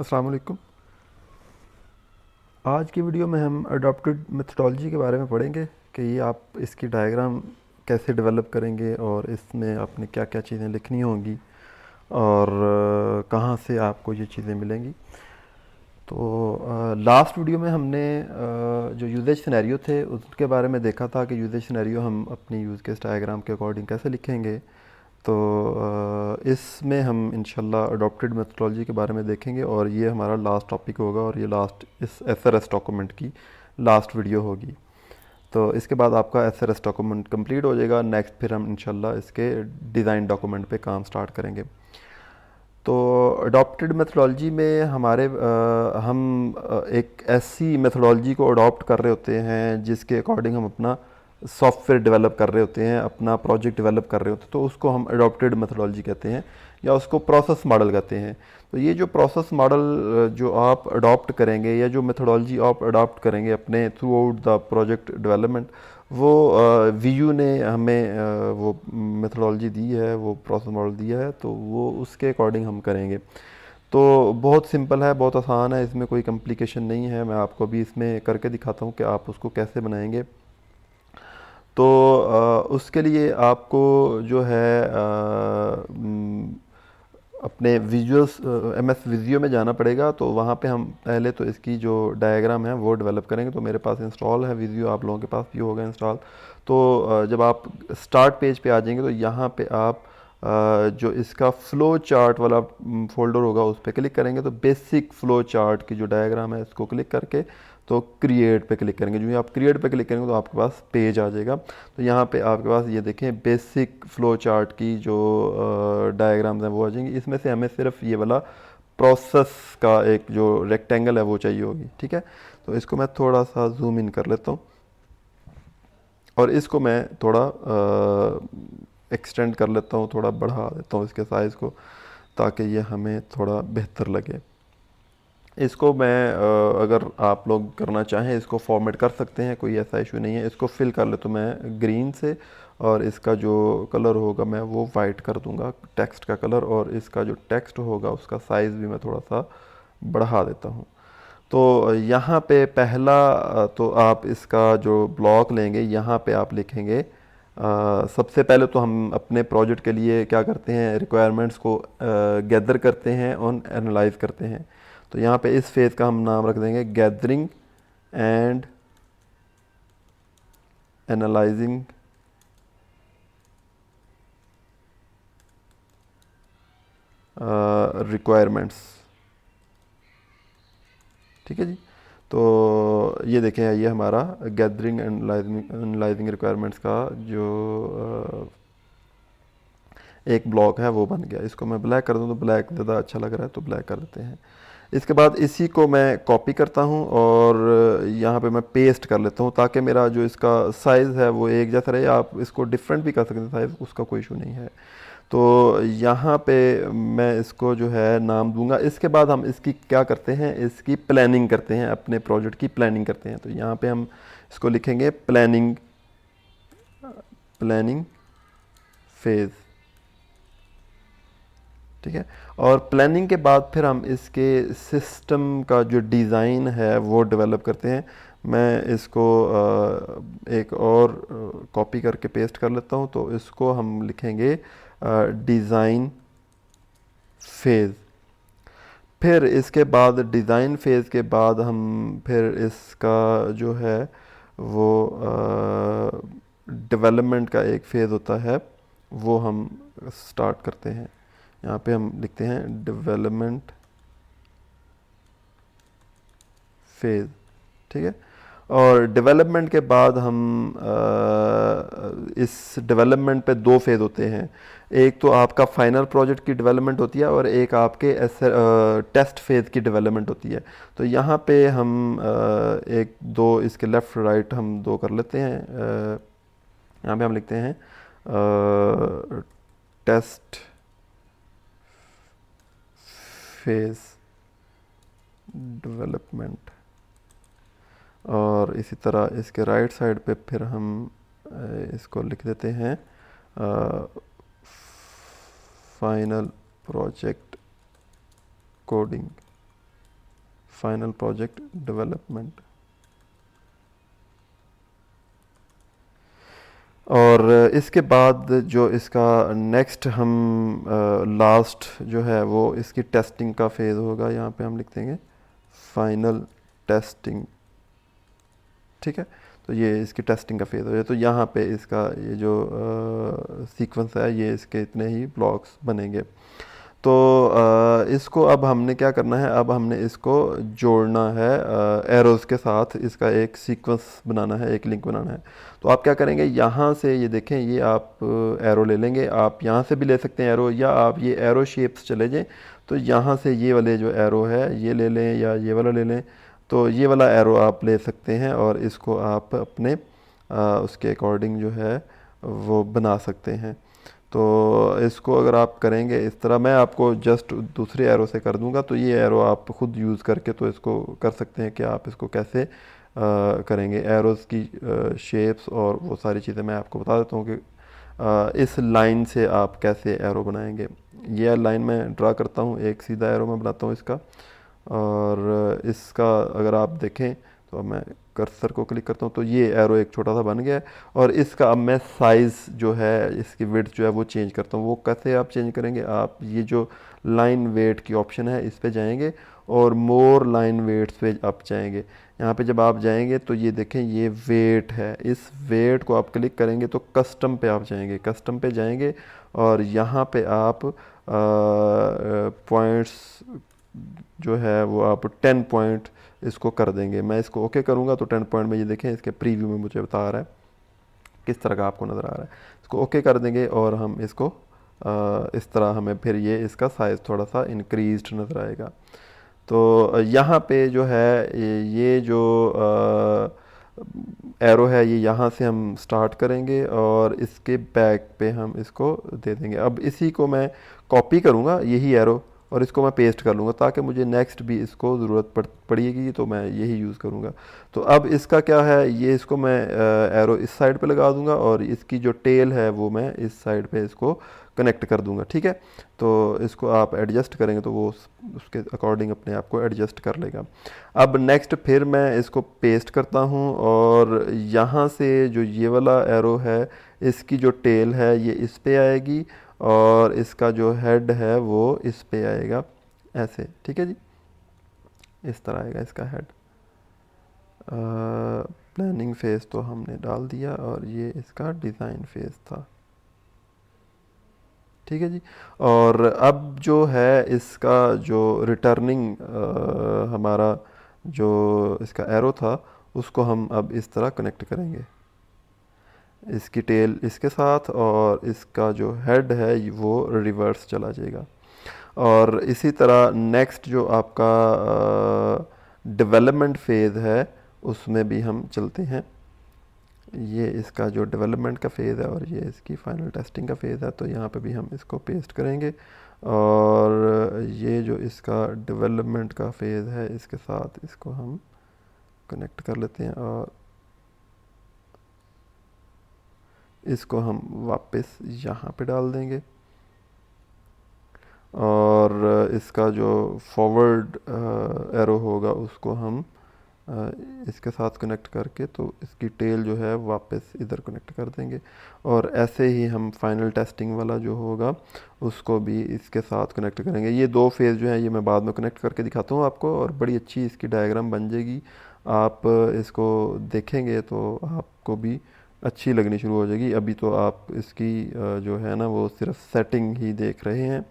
अस्सलाम वालेकुम। आज की वीडियो में हम अडॉप्टेड मेथडोलॉजी के बारे में पढ़ेंगे कि ये आप इसकी डायग्राम कैसे डेवलप करेंगे और इसमें आपने क्या क्या चीज़ें लिखनी होंगी और कहाँ से आपको ये चीज़ें मिलेंगी। तो लास्ट वीडियो में हमने जो यूजेज सिनेरियो थे उसके बारे में देखा था कि यूजेज सिनेरियो हम अपनी यूज़ केस डायग्राम के अकॉर्डिंग कैसे लिखेंगे। तो इसमें हम इंशाल्लाह अडॉप्टेड मेथडोलॉजी के बारे में देखेंगे और ये हमारा लास्ट टॉपिक होगा और ये लास्ट इस एसआरएस डॉक्यूमेंट की लास्ट वीडियो होगी। तो इसके बाद आपका एसआरएस डॉक्यूमेंट कंप्लीट हो जाएगा। नेक्स्ट फिर हम इंशाल्लाह इसके डिज़ाइन डॉक्यूमेंट पे काम स्टार्ट करेंगे। तो अडॉप्टेड मेथडोलॉजी में हम एक ऐसी मेथडोलॉजी को अडॉप्ट कर रहे होते हैं जिसके अकॉर्डिंग हम अपना सॉफ्टवेयर डेवलप कर रहे होते हैं, अपना प्रोजेक्ट डेवलप कर रहे होते हैं। तो उसको हम अडॉप्टेड मेथडोलॉजी कहते हैं या उसको प्रोसेस मॉडल कहते हैं। तो ये जो प्रोसेस मॉडल जो आप अडॉप्ट करेंगे या जो मेथडोलॉजी आप अडॉप्ट करेंगे अपने through out the project development, वो वीयू ने हमें वो मेथडोलॉजी दी है, वो प्रोसेस मॉडल दिया है, तो वो उसके अकॉर्डिंग हम करेंगे। तो बहुत सिंपल है, बहुत आसान है, इसमें कोई कॉम्प्लिकेशन नहीं है। मैं आपको अभी इसमें करके दिखाता हूँ कि आप उसको कैसे बनाएंगे। तो उसके लिए आपको जो है अपने विजुअल्स एमएस विजियो में जाना पड़ेगा। तो वहाँ पे हम पहले तो इसकी जो डायग्राम है वो डेवलप करेंगे। तो मेरे पास इंस्टॉल है विजियो, आप लोगों के पास भी होगा इंस्टॉल। तो जब आप स्टार्ट पेज पे आ जाएंगे तो यहाँ पे आप जो इसका फ्लो चार्ट वाला फोल्डर होगा उस पर क्लिक करेंगे। तो बेसिक फ्लो चार्ट की जो डायग्राम है इसको क्लिक करके तो क्रिएट पे क्लिक करेंगे। जो ही आप क्रिएट पे क्लिक करेंगे तो आपके पास पेज आ जाएगा। तो यहाँ पे आपके पास ये देखें बेसिक फ्लो चार्ट की जो डायग्राम्स हैं वो आ जाएंगी। इसमें से हमें सिर्फ ये वाला प्रोसेस का एक जो रेक्टेंगल है वो चाहिए होगी, ठीक है। तो इसको मैं थोड़ा सा जूम इन कर लेता हूँ और इसको मैं थोड़ा एक्सटेंड कर लेता हूँ, थोड़ा बढ़ा देता हूँ इसके साइज़ को, ताकि ये हमें थोड़ा बेहतर लगे। इसको मैं अगर आप लोग करना चाहें इसको फॉर्मेट कर सकते हैं, कोई ऐसा इशू नहीं है। इसको फिल कर ले तो मैं ग्रीन से, और इसका जो कलर होगा मैं वो वाइट कर दूंगा टेक्स्ट का कलर, और इसका जो टेक्स्ट होगा उसका साइज़ भी मैं थोड़ा सा बढ़ा देता हूँ। तो यहाँ पे पहला तो आप इसका जो ब्लॉक लेंगे यहाँ पे आप लिखेंगे सबसे पहले तो हम अपने प्रोजेक्ट के लिए क्या करते हैं, रिक्वायरमेंट्स को गैदर करते हैं और एनालाइज करते हैं। तो यहाँ पे इस फेज़ का हम नाम रख देंगे गैदरिंग एंड एनालाइजिंग रिक्वायरमेंट्स, ठीक है जी। तो ये देखें, ये हमारा गैदरिंग एंड एनालाइजिंग रिक्वायरमेंट्स का जो एक ब्लॉक है वो बन गया। इसको मैं ब्लैक कर दूँ तो ब्लैक ज़्यादा अच्छा लग रहा है तो ब्लैक कर देते हैं। इसके बाद इसी को मैं कॉपी करता हूँ और यहाँ पे मैं पेस्ट कर लेता हूँ ताकि मेरा जो इसका साइज़ है वो एक जैसा रहे। आप इसको डिफरेंट भी कर सकते हैं साइज़, उसका कोई इशू नहीं है। तो यहाँ पे मैं इसको जो है नाम दूंगा। इसके बाद हम इसकी क्या करते हैं, इसकी प्लानिंग करते हैं, अपने प्रोजेक्ट की प्लानिंग करते हैं। तो यहाँ पे हम इसको लिखेंगे प्लानिंग, प्लानिंग फेज़, ठीक है। और प्लानिंग के बाद फिर हम इसके सिस्टम का जो डिज़ाइन है वो डेवलप करते हैं। मैं इसको एक और कॉपी करके पेस्ट कर लेता हूँ। तो इसको हम लिखेंगे डिज़ाइन फेज़। फिर इसके बाद डिज़ाइन फेज़ के बाद हम फिर इसका जो है वो डेवलपमेंट का एक फ़ेज़ होता है वो हम स्टार्ट करते हैं। यहाँ पे हम लिखते हैं डेवलपमेंट फेज़, ठीक है। और डेवलपमेंट के बाद हम इस डेवलपमेंट पे दो फेज़ होते हैं। एक तो आपका फाइनल प्रोजेक्ट की डेवलपमेंट होती है और एक आपके टेस्ट फेज़ की डेवलपमेंट होती है। तो यहाँ पे हम एक दो इसके लेफ़्ट राइट हम दो कर लेते हैं। यहाँ पे हम लिखते हैं टेस्ट फेज़ डेवलपमेंट, और इसी तरह इसके राइट साइड पे फिर हम इसको लिख देते हैं final project coding, final project development. और इसके बाद जो इसका नेक्स्ट हम लास्ट जो है वो इसकी टेस्टिंग का फेज़ होगा। यहाँ पे हम लिख देंगे फाइनल टेस्टिंग, ठीक है। तो ये इसकी टेस्टिंग का फेज़ हो जाए, तो यहाँ पे इसका ये जो सीक्वेंस है ये इसके इतने ही ब्लॉक्स बनेंगे। तो इसको अब हमने क्या करना है, अब हमने इसको जोड़ना है एरोज़ के साथ, इसका एक सीक्वेंस बनाना है, एक लिंक बनाना है। तो आप क्या करेंगे, यहाँ से ये देखें, ये आप एरो ले लेंगे, आप यहाँ से भी ले सकते हैं एरो, या आप ये एरो शेप्स चले जाएं तो यहाँ से ये वाले जो एरो है ये ले लें या ये वाला ले लें। तो ये वाला एरो आप ले सकते हैं और इसको आप अपने उसके अकॉर्डिंग जो है वो बना सकते हैं। तो इसको अगर आप करेंगे इस तरह, मैं आपको जस्ट दूसरे एरो से कर दूंगा, तो ये एरो आप ख़ुद यूज़ करके तो इसको कर सकते हैं कि आप इसको कैसे करेंगे। एरोज़ की शेप्स और वो सारी चीज़ें मैं आपको बता देता हूँ कि इस लाइन से आप कैसे एरो बनाएंगे। ये लाइन मैं ड्रा करता हूँ, एक सीधा एरो मैं बनाता हूँ इसका, और इसका अगर आप देखें तो अब मैं कर्सर को क्लिक करता हूँ तो ये एरो एक छोटा सा बन गया है। और इसका अब मैं साइज़ जो है, इसकी विड्थ जो है वो चेंज करता हूँ। वो कैसे आप चेंज करेंगे, आप ये जो लाइन वेट की ऑप्शन है इस पे जाएंगे और मोर लाइन वेट्स पे आप जाएंगे। यहाँ पे जब आप जाएंगे तो ये देखें ये वेट है, इस वेट को आप क्लिक करेंगे तो कस्टम पे आप जाएंगे, कस्टम पे जाएंगे और यहाँ पे आप पॉइंट्स जो है वो आप 10 पॉइंट इसको कर देंगे। मैं इसको ओके करूँगा तो 10 पॉइंट में ये देखें इसके प्रीव्यू में मुझे बता रहा है किस तरह का आपको नज़र आ रहा है। इसको ओके कर देंगे और हम इसको इस तरह हमें फिर ये इसका साइज़ थोड़ा सा इंक्रीज्ड नज़र आएगा। तो यहाँ पे जो है ये जो एरो है ये यहाँ से हम स्टार्ट करेंगे और इसके बैक पे हम इसको दे देंगे। अब इसी को मैं कॉपी करूँगा, यही एरो, और इसको मैं पेस्ट कर लूँगा ताकि मुझे नेक्स्ट भी इसको ज़रूरत पड़ेगी तो मैं यही यूज़ करूँगा। तो अब इसका क्या है, ये इसको मैं एरो इस साइड पे लगा दूँगा और इसकी जो टेल है वो मैं इस साइड पे इसको कनेक्ट कर दूँगा, ठीक है। तो इसको आप एडजस्ट करेंगे तो वो उसके अकॉर्डिंग अपने आप को एडजस्ट कर लेगा। अब नेक्स्ट फिर मैं इसको पेस्ट करता हूँ और यहाँ से जो ये वाला एरो है इसकी जो टेल है ये इस पे आएगी और इसका जो हेड है वो इस पे आएगा, ऐसे, ठीक है जी। इस तरह आएगा इसका हेड। प्लानिंग फेज़ तो हमने डाल दिया और ये इसका डिज़ाइन फेज़ था, ठीक है जी। और अब जो है इसका जो रिटर्निंग हमारा जो इसका एरो था उसको हम अब इस तरह कनेक्ट करेंगे, इसकी टेल इसके साथ और इसका जो हेड है वो रिवर्स चला जाएगा। और इसी तरह नेक्स्ट जो आपका डेवलपमेंट फेज़ है उसमें भी हम चलते हैं। ये इसका जो डेवलपमेंट का फेज़ है और ये इसकी फाइनल टेस्टिंग का फेज़ है, तो यहाँ पे भी हम इसको पेस्ट करेंगे और ये जो इसका डेवलपमेंट का फेज़ है इसके साथ इसको हम कनेक्ट कर लेते हैं और इसको हम वापस यहाँ पे डाल देंगे। और इसका जो फॉरवर्ड एरो होगा उसको हम इसके साथ कनेक्ट करके तो इसकी टेल जो है वापस इधर कनेक्ट कर देंगे। और ऐसे ही हम फाइनल टेस्टिंग वाला जो होगा उसको भी इसके साथ कनेक्ट करेंगे। ये दो फेज़ जो है ये मैं बाद में कनेक्ट करके दिखाता हूँ आपको, और बड़ी अच्छी इसकी डायग्राम बन जाएगी। आप इसको देखेंगे तो आपको भी अच्छी लगनी शुरू हो जाएगी। अभी तो आप इसकी जो है ना वो सिर्फ सेटिंग ही देख रहे हैं।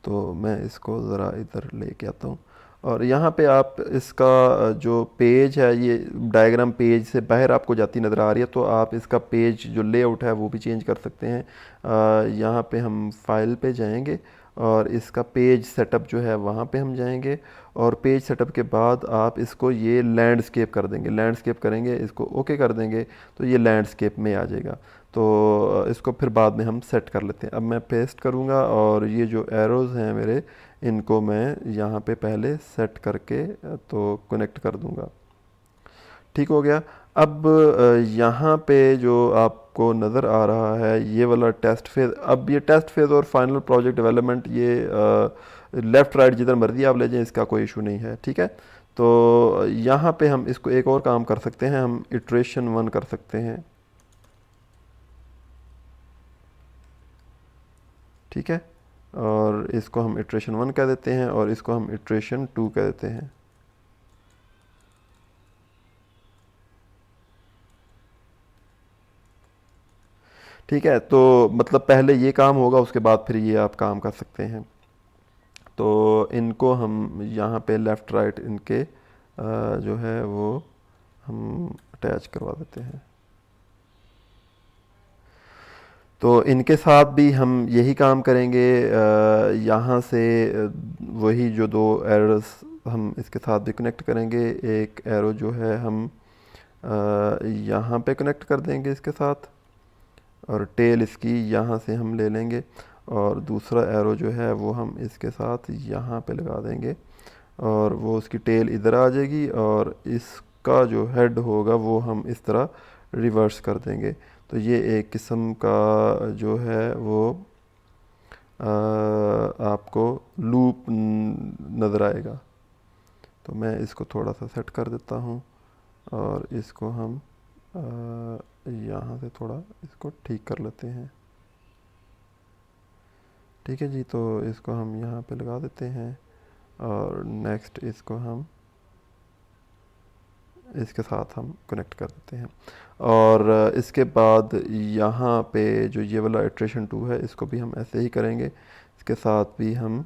तो मैं इसको ज़रा इधर लेके आता हूँ और यहाँ पे आप इसका जो पेज है ये डायग्राम पेज से बाहर आपको जाती नज़र आ रही है, तो आप इसका पेज जो लेआउट है वो भी चेंज कर सकते हैं। यहाँ पे हम फाइल पे जाएंगे और इसका पेज सेटअप जो है वहाँ पे हम जाएंगे और पेज सेटअप के बाद आप इसको ये लैंडस्केप कर देंगे, लैंडस्केप करेंगे, इसको ओके कर देंगे तो ये लैंडस्केप में आ जाएगा। तो इसको फिर बाद में हम सेट कर लेते हैं। अब मैं पेस्ट करूँगा और ये जो एरोज़ हैं मेरे इनको मैं यहाँ पे पहले सेट करके तो कनेक्ट कर दूँगा, ठीक हो गया। अब यहाँ पे जो आपको नज़र आ रहा है ये वाला टेस्ट फेज़, अब ये टेस्ट फेज़ और final project development left right जिधर मर्जी आप ले जाएं, इसका कोई इशू नहीं है, ठीक है। तो यहाँ पे हम इसको एक और काम कर सकते हैं, हम इटरेशन 1 कर सकते हैं, ठीक है। और इसको हम इटरेशन 1 कह देते हैं और इसको हम इटरेशन 2 कह देते हैं। ठीक है, तो मतलब पहले ये काम होगा, उसके बाद फिर ये आप काम कर सकते हैं। तो इनको हम यहाँ पे लेफ़्ट राइट इनके जो है वो हम अटैच करवा देते हैं। तो इनके साथ भी हम यही काम करेंगे, यहाँ से वही जो दो एरोस हम इसके साथ भी कनेक्ट करेंगे। एक एरो जो है हम यहाँ पे कनेक्ट कर देंगे इसके साथ, और टेल इसकी यहाँ से हम ले लेंगे, और दूसरा एरो जो है वो हम इसके साथ यहाँ पे लगा देंगे, और वो उसकी टेल इधर आ जाएगी, और इसका जो हेड होगा वो हम इस तरह रिवर्स कर देंगे। तो ये एक किस्म का जो है वो आपको लूप नज़र आएगा। तो मैं इसको थोड़ा सा सेट कर देता हूँ, और इसको हम यहाँ से थोड़ा इसको ठीक कर लेते हैं, ठीक है जी। तो इसको हम यहाँ पे लगा देते हैं, और नेक्स्ट इसको हम इसके साथ हम कनेक्ट कर देते हैं। और इसके बाद यहाँ पे जो ये वाला इटरेशन 2 है, इसको भी हम ऐसे ही करेंगे। इसके साथ भी हम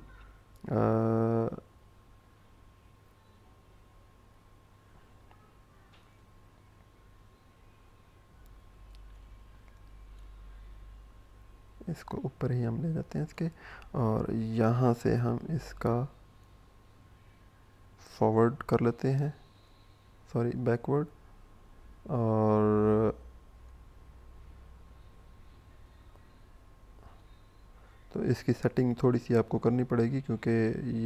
इसको ऊपर ही हम ले जाते हैं इसके, और यहाँ से हम इसका फॉरवर्ड कर लेते हैं, सॉरी बैकवर्ड। और तो इसकी सेटिंग थोड़ी सी आपको करनी पड़ेगी, क्योंकि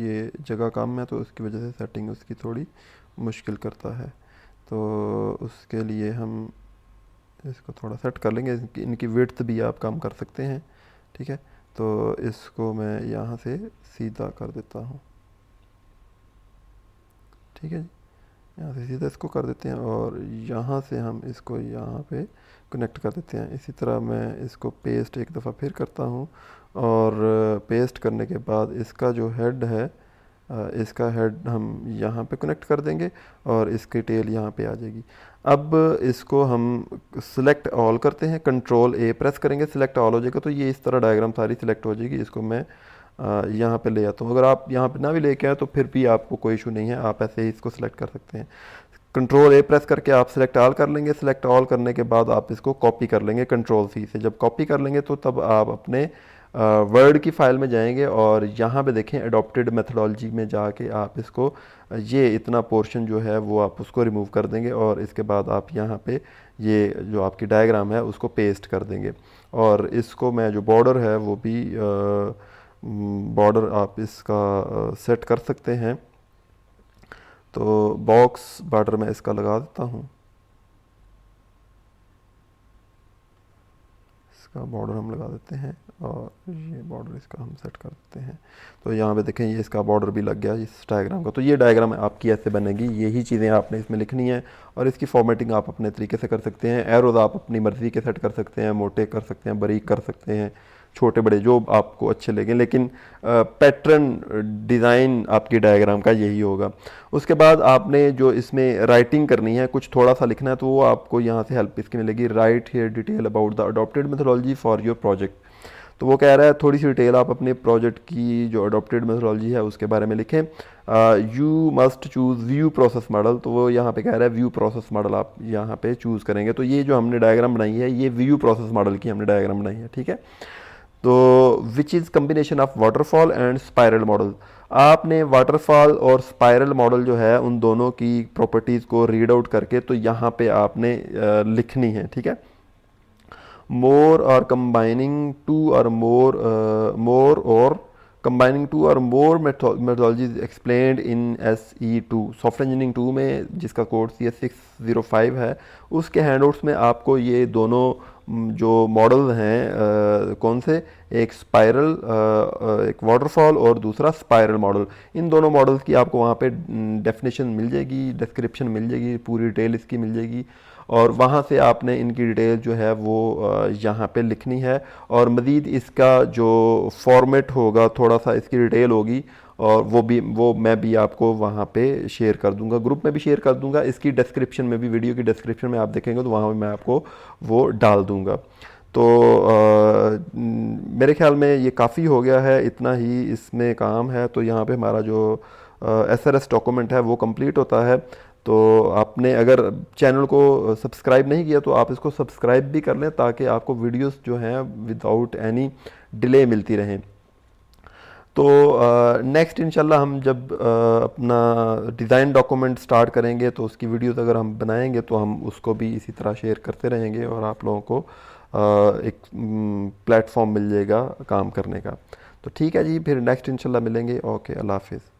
ये जगह कम है, तो उसकी वजह से सेटिंग उसकी थोड़ी मुश्किल करता है। तो उसके लिए हम इसको थोड़ा सेट कर लेंगे। इनकी विड्थ भी आप कम कर सकते हैं, ठीक है। तो इसको मैं यहाँ से सीधा कर देता हूँ, ठीक है जी। यहाँ से सीधा इसको कर देते हैं, और यहाँ से हम इसको यहाँ पे कनेक्ट कर देते हैं। इसी तरह मैं इसको पेस्ट एक दफ़ा फिर करता हूँ, और पेस्ट करने के बाद इसका जो हेड है, इसका हेड हम यहाँ पे कनेक्ट कर देंगे, और इसकी टेल यहाँ पे आ जाएगी। अब इसको हम सिलेक्ट ऑल करते हैं, कंट्रोल ए प्रेस करेंगे, सिलेक्ट ऑल हो जाएगा। तो ये इस तरह डायग्राम सारी सिलेक्ट हो जाएगी। इसको मैं यहाँ पे ले आता हूँ। अगर आप यहाँ पे ना भी लेके आए तो फिर भी आपको कोई इशू नहीं है, आप ऐसे ही इसको सिलेक्ट कर सकते हैं। कंट्रोल ए प्रेस करके आप सिलेक्ट ऑल कर लेंगे। सिलेक्ट ऑल करने के बाद आप इसको कॉपी कर लेंगे कंट्रोल सी से। जब कॉपी कर लेंगे तो तब आप अपने वर्ड की फ़ाइल में जाएंगे, और यहाँ पे देखें एडॉप्टेड मेथडोलॉजी में जाके आप इसको ये इतना पोर्शन जो है वो आप उसको रिमूव कर देंगे, और इसके बाद आप यहाँ पे ये जो आपकी डायग्राम है उसको पेस्ट कर देंगे। और इसको मैं जो बॉर्डर है वो भी बॉर्डर आप इसका सेट कर सकते हैं। तो बॉक्स बॉर्डर मैं इसका लगा देता हूँ, इसका बॉर्डर हम लगा देते हैं, और ये बॉर्डर इसका हम सेट कर देते हैं। तो यहाँ पे देखें ये इसका बॉर्डर भी लग गया इस डायग्राम का। तो ये डायग्राम आपकी ऐसे बनेगी, यही चीज़ें आपने इसमें लिखनी है, और इसकी फॉर्मेटिंग आप अपने तरीके से कर सकते हैं। एरोज आप अपनी मर्ज़ी के सेट कर सकते हैं, मोटे कर सकते हैं, बारीक कर सकते हैं, छोटे बड़े जो आपको अच्छे लगे, लेकिन पैटर्न डिज़ाइन आपकी डायग्राम का यही होगा। उसके बाद आपने जो इसमें राइटिंग करनी है, कुछ थोड़ा सा लिखना है, तो वो आपको यहाँ से हेल्प इसकी मिलेगी। Right here detail about the adopted methodology for your project. तो वो कह रहा है थोड़ी सी डिटेल आप अपने प्रोजेक्ट की जो अडॉप्टेड मेथोडोलॉजी है उसके बारे में लिखें। You must choose view process model. तो वो यहाँ पे कह रहा है व्यू प्रोसेस मॉडल आप यहाँ पे चूज़ करेंगे। तो ये जो हमने डायग्राम बनाई है ये व्यू प्रोसेस मॉडल की हमने डायग्राम बनाई है, ठीक है। तो which is combination of waterfall and spiral model. आपने वाटरफॉल और स्पायरल मॉडल जो है उन दोनों की प्रॉपर्टीज़ को रीड आउट करके तो यहाँ पे आपने लिखनी है, ठीक है। मोर और कंबाइनिंग टू और मोर और कंबाइनिंग टू और more methodologies explained in SE2 software engineering 2 में, जिसका कोड CS605 है, उसके हैंडआउट्स में आपको ये दोनों जो मॉडल हैं कौन से, एक स्पाइरल, एक वाटरफॉल और दूसरा स्पाइरल मॉडल। इन दोनों मॉडल्स की आपको वहाँ पे डेफिनेशन मिल जाएगी, डिस्क्रिप्शन मिल जाएगी, पूरी डिटेल इसकी मिल जाएगी, और वहाँ से आपने इनकी डिटेल जो है वो यहाँ पे लिखनी है। और मज़ीद इसका जो फॉर्मेट होगा, थोड़ा सा इसकी डिटेल होगी, और वो मैं भी आपको वहाँ पे शेयर कर दूंगा, ग्रुप में भी शेयर कर दूंगा, इसकी डिस्क्रिप्शन में भी, वीडियो की डिस्क्रिप्शन में आप देखेंगे तो वहाँ पे मैं आपको वो डाल दूंगा। तो मेरे ख्याल में ये काफ़ी हो गया है, इतना ही इसमें काम है। तो यहाँ पे हमारा जो SRS डॉक्यूमेंट है वो कंप्लीट होता है। तो आपने अगर चैनल को सब्सक्राइब नहीं किया तो आप इसको सब्सक्राइब भी कर लें, ताकि आपको वीडियोस जो हैं विदाउट एनी डिले मिलती रहें। तो नेक्स्ट इंशाल्लाह हम जब अपना डिज़ाइन डॉक्यूमेंट स्टार्ट करेंगे तो उसकी वीडियोस अगर हम बनाएंगे तो हम उसको भी इसी तरह शेयर करते रहेंगे, और आप लोगों को एक प्लेटफॉर्म मिल जाएगा काम करने का। तो ठीक है जी, फिर नेक्स्ट इंशाल्लाह मिलेंगे। ओके, अल्लाह हाफिज़।